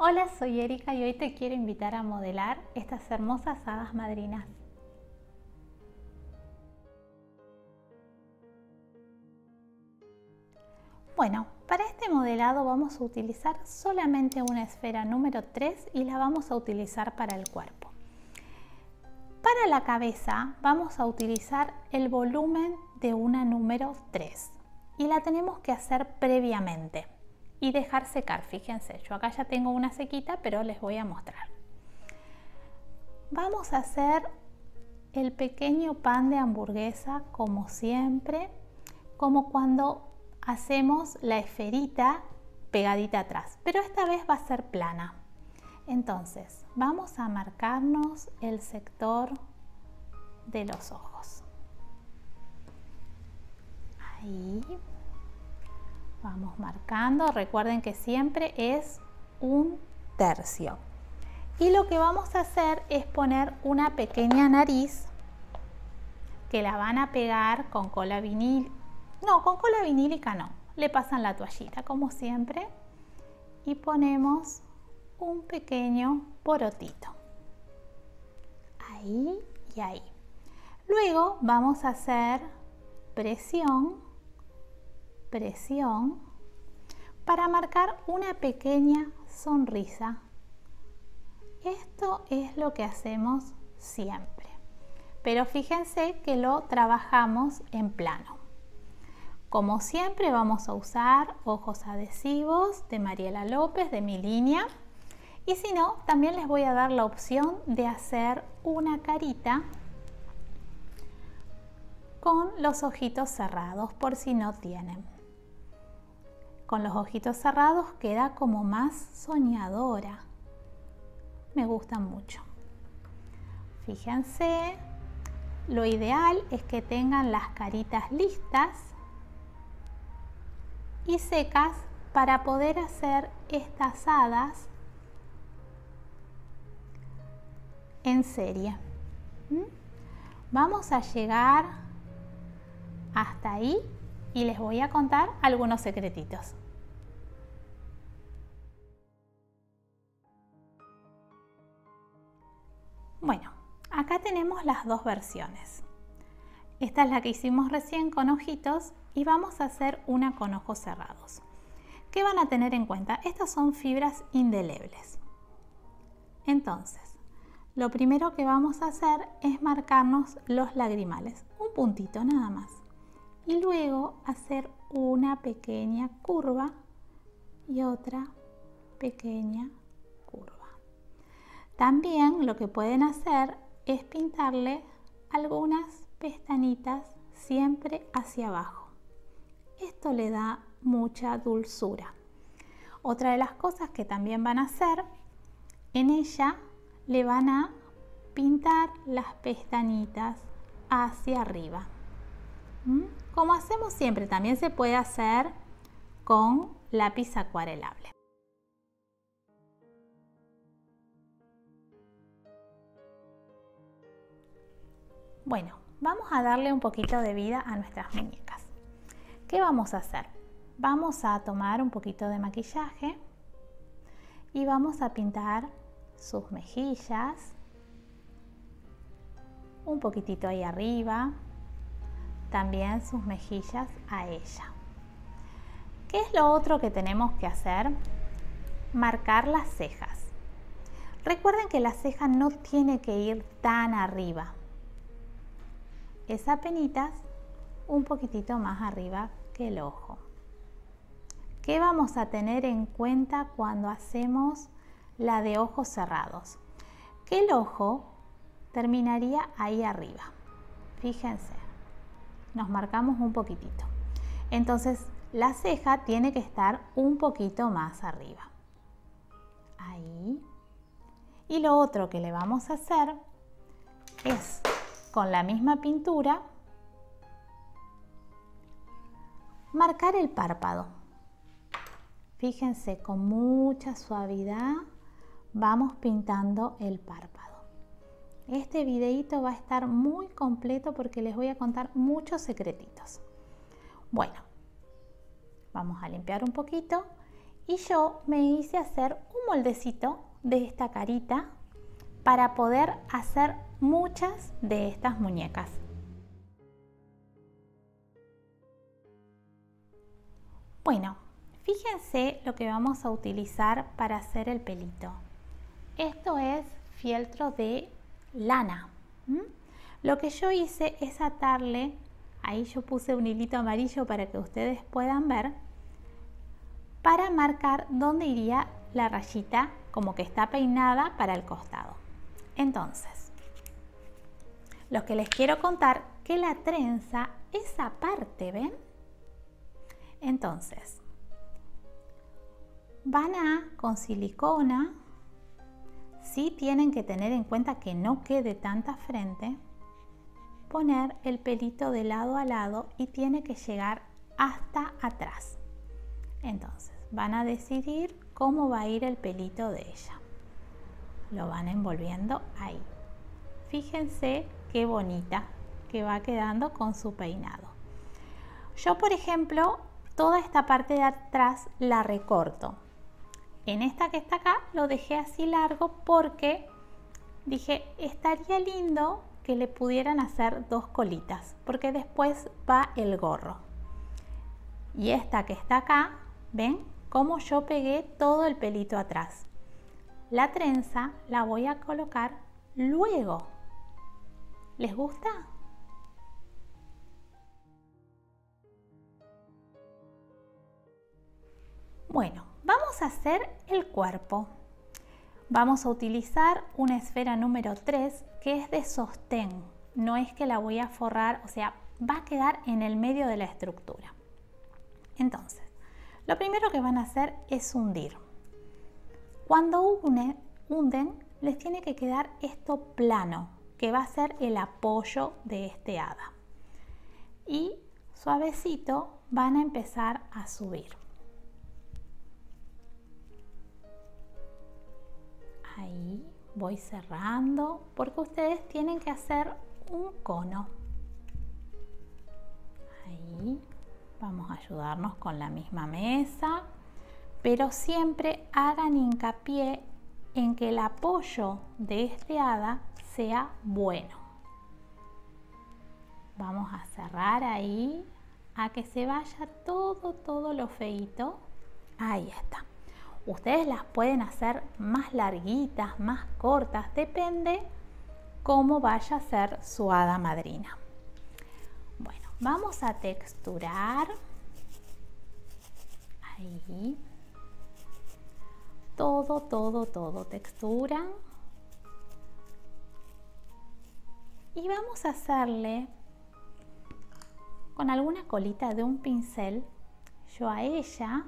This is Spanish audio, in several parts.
Hola, soy Erika y hoy te quiero invitar a modelar estas hermosas hadas madrinas. Bueno, para este modelado vamos a utilizar solamente una esfera número 3 y la vamos a utilizar para el cuerpo. Para la cabeza vamos a utilizar el volumen de una número 3 y la tenemos que hacer previamente y dejar secar. Fíjense, yo acá ya tengo una sequita, pero les voy a mostrar. Vamos a hacer el pequeño pan de hamburguesa como siempre, como cuando hacemos la esferita pegadita atrás, pero esta vez va a ser plana. Entonces vamos a marcarnos el sector de los ojos. Ahí vamos marcando, recuerden que siempre es 1/3. Y lo que vamos a hacer es poner una pequeña nariz que la van a pegar con cola vinílica. No, con cola vinílica no, le pasan la toallita como siempre y ponemos un pequeño porotito. Ahí y ahí. Luego vamos a hacer presión para marcar una pequeña sonrisa. Esto es lo que hacemos siempre, pero fíjense que lo trabajamos en plano. Como siempre vamos a usar ojos adhesivos de Mariela López, de mi línea, y si no, también les voy a dar la opción de hacer una carita con los ojitos cerrados, por si no tienen. Con los ojitos cerrados queda como más soñadora. Me gusta mucho. Fíjense, lo ideal es que tengan las caritas listas y secas para poder hacer estas hadas en serie. Vamos a llegar hasta ahí y les voy a contar algunos secretitos. Bueno, acá tenemos las dos versiones. Esta es la que hicimos recién con ojitos y vamos a hacer una con ojos cerrados. ¿Qué van a tener en cuenta? Estas son fibras indelebles. Entonces, lo primero que vamos a hacer es marcarnos los lagrimales, un puntito nada más. Y luego hacer una pequeña curva y otra pequeña curva. También lo que pueden hacer es pintarle algunas pestañitas siempre hacia abajo. Esto le da mucha dulzura. Otra de las cosas que también van a hacer, en ella le van a pintar las pestañitas hacia arriba. Como hacemos siempre, también se puede hacer con lápiz acuarelable. Bueno, vamos a darle un poquito de vida a nuestras muñecas. ¿Qué vamos a hacer? Vamos a tomar un poquito de maquillaje y vamos a pintar sus mejillas, un poquitito ahí arriba, también sus mejillas a ella. ¿Qué es lo otro que tenemos que hacer? Marcar las cejas. Recuerden que la ceja no tiene que ir tan arriba. Es apenitas un poquitito más arriba que el ojo. ¿Qué vamos a tener en cuenta cuando hacemos la de ojos cerrados? Que el ojo terminaría ahí arriba. Fíjense, nos marcamos un poquitito. Entonces la ceja tiene que estar un poquito más arriba. Ahí. Y lo otro que le vamos a hacer es, con la misma pintura, marcar el párpado. Fíjense, con mucha suavidad vamos pintando el párpado. Este videito va a estar muy completo porque les voy a contar muchos secretitos. Bueno, vamos a limpiar un poquito Y yo me hice hacer un moldecito de esta carita para poder hacer muchas de estas muñecas. Bueno, fíjense lo que vamos a utilizar para hacer el pelito. Esto es fieltro de lana. Lo que yo hice es atarle, ahí yo puse un hilito amarillo para que ustedes puedan ver, para marcar dónde iría la rayita como que está peinada para el costado. Entonces, lo que les quiero contar que la trenza, esa parte, ¿ven? Entonces, van con silicona, sí tienen que tener en cuenta que no quede tanta frente, poner el pelito de lado a lado y tiene que llegar hasta atrás. Entonces, van a decidir cómo va a ir el pelito de ella. Lo van envolviendo ahí. Fíjense qué bonita que va quedando con su peinado. Yo, por ejemplo, toda esta parte de atrás la recorto. En esta que está acá lo dejé así largo porque dije, estaría lindo que le pudieran hacer dos colitas, porque después va el gorro. Y esta que está acá, ¿ven cómo yo pegué todo el pelito atrás? La trenza la voy a colocar luego. ¿Les gusta? Bueno, vamos a hacer el cuerpo. Vamos a utilizar una esfera número 3 que es de sostén. No es que la voy a forrar, o sea, va a quedar en el medio de la estructura. Entonces, lo primero que van a hacer es hundir. Cuando hunden, les tiene que quedar esto plano, que va a ser el apoyo de este hada. Y suavecito van a empezar a subir. Ahí voy cerrando porque ustedes tienen que hacer un cono. Ahí vamos a ayudarnos con la misma mesa, pero siempre hagan hincapié en que el apoyo de este hada sea bueno. Vamos a cerrar ahí a que se vaya todo lo feíto. Ahí está. Ustedes las pueden hacer más larguitas, más cortas, depende cómo vaya a ser su hada madrina. Bueno, vamos a texturar. Ahí. Todo texturan. Y vamos a hacerle con alguna colita de un pincel. Yo a ella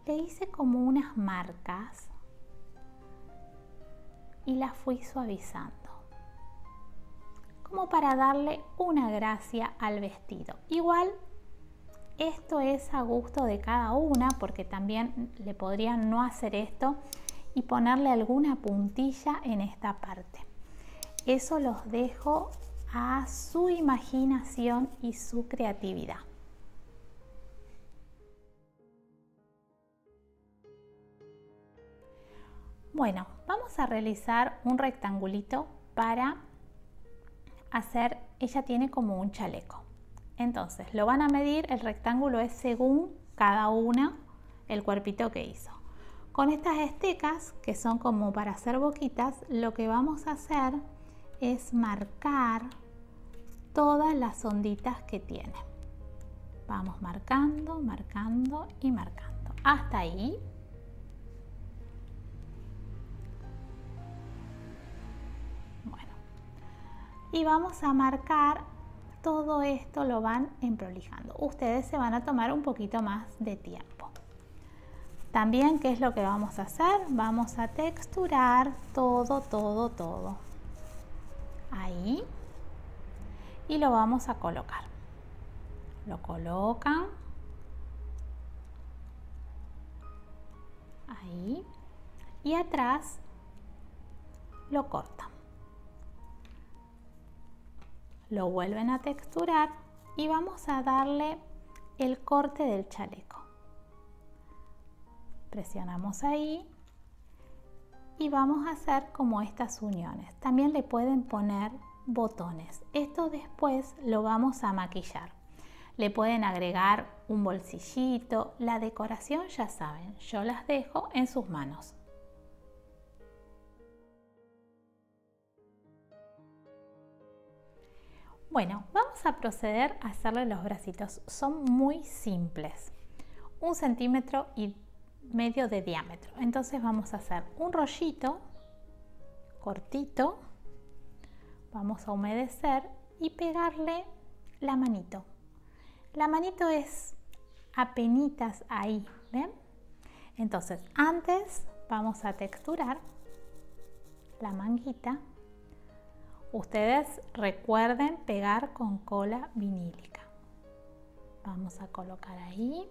le hice como unas marcas y las fui suavizando, como para darle una gracia al vestido. Igual esto es a gusto de cada una, porque también le podrían no hacer esto y ponerle alguna puntilla en esta parte. Eso los dejo a su imaginación y su creatividad. Bueno, vamos a realizar un rectangulito para hacer, ella tiene como un chaleco. Entonces lo van a medir, el rectángulo es según cada una el cuerpito que hizo. Con estas estecas, que son como para hacer boquitas, lo que vamos a hacer es marcar todas las onditas que tiene. Vamos marcando, marcando y marcando. Hasta ahí. Y vamos a marcar todo esto, lo van emprolijando. Ustedes se van a tomar un poquito más de tiempo. También, ¿qué es lo que vamos a hacer? Vamos a texturar todo. Ahí. Y lo vamos a colocar. Lo colocan. Ahí. Y atrás lo cortan. Lo vuelven a texturar y vamos a darle el corte del chaleco. Presionamos ahí y vamos a hacer como estas uniones. También le pueden poner botones. Esto después lo vamos a maquillar. Le pueden agregar un bolsillito. La decoración ya saben, yo las dejo en sus manos. Bueno, vamos a proceder a hacerle los bracitos. Son muy simples. 1,5 centímetros de diámetro. Entonces vamos a hacer un rollito cortito. Vamos a humedecer y pegarle la manito. La manito es apenitas ahí, ¿ven? Entonces, antes vamos a texturar la manguita. Ustedes recuerden pegar con cola vinílica. Vamos a colocar ahí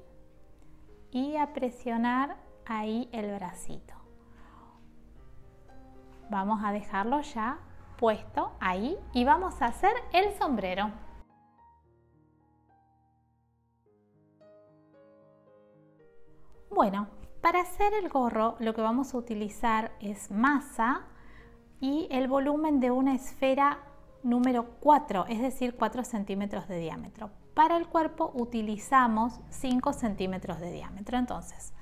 y a presionar ahí el bracito. Vamos a dejarlo ya puesto ahí y vamos a hacer el sombrero. Bueno, para hacer el gorro lo que vamos a utilizar es masa y el volumen de una esfera número 4, es decir, 4 centímetros de diámetro. Para el cuerpo utilizamos 5 centímetros de diámetro. Entonces,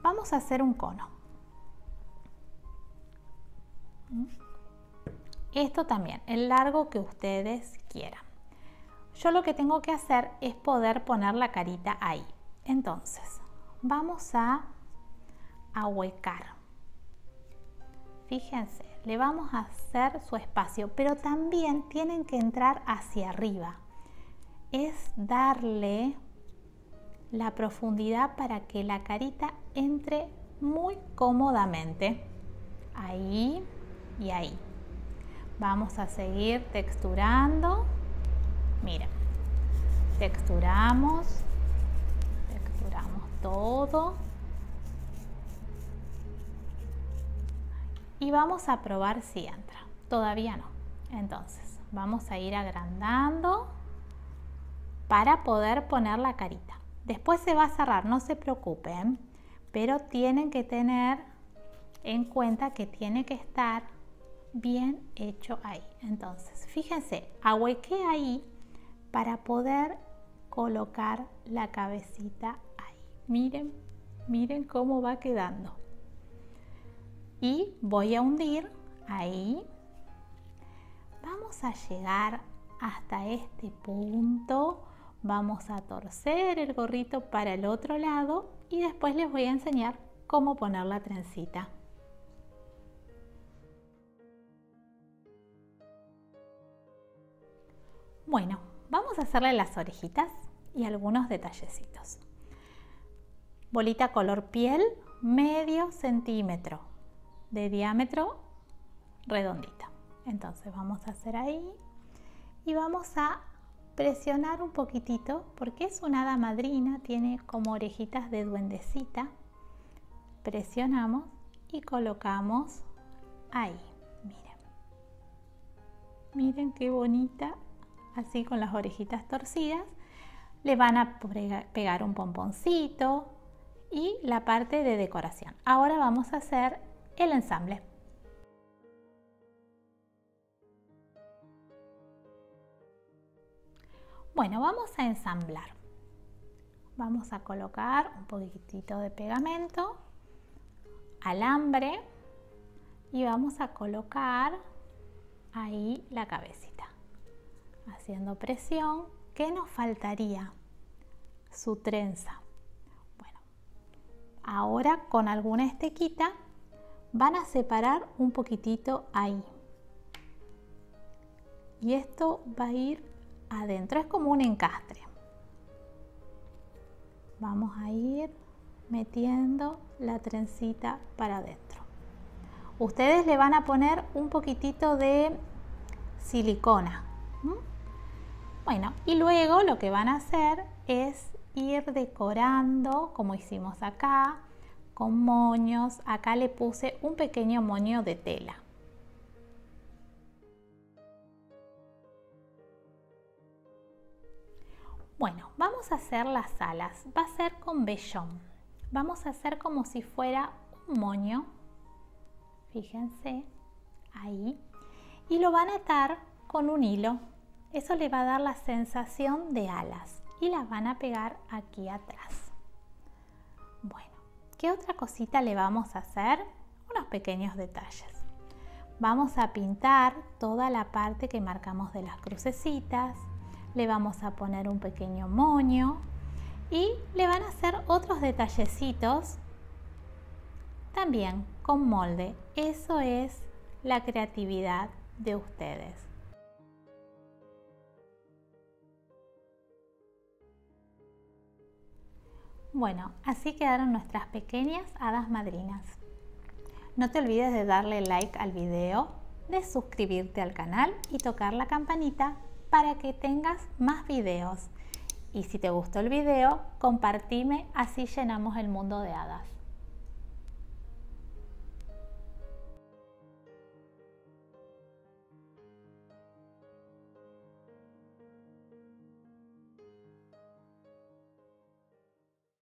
vamos a hacer un cono. Esto también, el largo que ustedes quieran. Yo lo que tengo que hacer es poder poner la carita ahí. Entonces, vamos a ahuecar. Fíjense, le vamos a hacer su espacio, pero también tienen que entrar hacia arriba. Es darle la profundidad para que la carita entre muy cómodamente. Ahí y ahí. Vamos a seguir texturando. Miren, texturamos todo. Y vamos a probar si entra. Todavía no. Entonces, vamos a ir agrandando para poder poner la carita. Después se va a cerrar, no se preocupen, pero tienen que tener en cuenta que tiene que estar bien hecho ahí. Entonces, fíjense, ahuequé ahí para poder colocar la cabecita ahí. Miren, miren cómo va quedando. Y voy a hundir ahí. Vamos a llegar hasta este punto. Vamos a torcer el gorrito para el otro lado y después les voy a enseñar cómo poner la trencita. Bueno, vamos a hacerle las orejitas y algunos detallecitos. Bolita color piel, medio centímetro de diámetro, redondita. Entonces vamos a hacer ahí y vamos a presionar un poquitito porque es una hada madrina, tiene como orejitas de duendecita. Presionamos y colocamos ahí. Miren, miren qué bonita, así con las orejitas torcidas. Le van a pegar un pomponcito y la parte de decoración. Ahora vamos a hacer el ensamble. Bueno, vamos a ensamblar. Vamos a colocar un poquitito de pegamento, alambre y vamos a colocar ahí la cabecita. Haciendo presión, ¿qué nos faltaría? Su trenza. Bueno, ahora con alguna estequita van a separar un poquitito ahí. Y esto va a ir adentro, es como un encastre. Vamos a ir metiendo la trencita para adentro. Ustedes le van a poner un poquitito de silicona. Bueno, y luego lo que van a hacer es ir decorando como hicimos acá, con moños. Acá le puse un pequeño moño de tela. Bueno, vamos a hacer las alas. Va a ser con vellón. vamos a hacer como si fuera un moño, fíjense, ahí, y lo van a atar con un hilo. Eso le va a dar la sensación de alas y las van a pegar aquí atrás. Bueno, ¿qué otra cosita le vamos a hacer? Unos pequeños detalles. Vamos a pintar toda la parte que marcamos de las crucecitas, le vamos a poner un pequeño moño y le van a hacer otros detallecitos también con molde. Eso es la creatividad de ustedes. Bueno, así quedaron nuestras pequeñas hadas madrinas. No te olvides de darle like al video, de suscribirte al canal y tocar la campanita para que tengas más videos. Y si te gustó el video, compartime, así llenamos el mundo de hadas.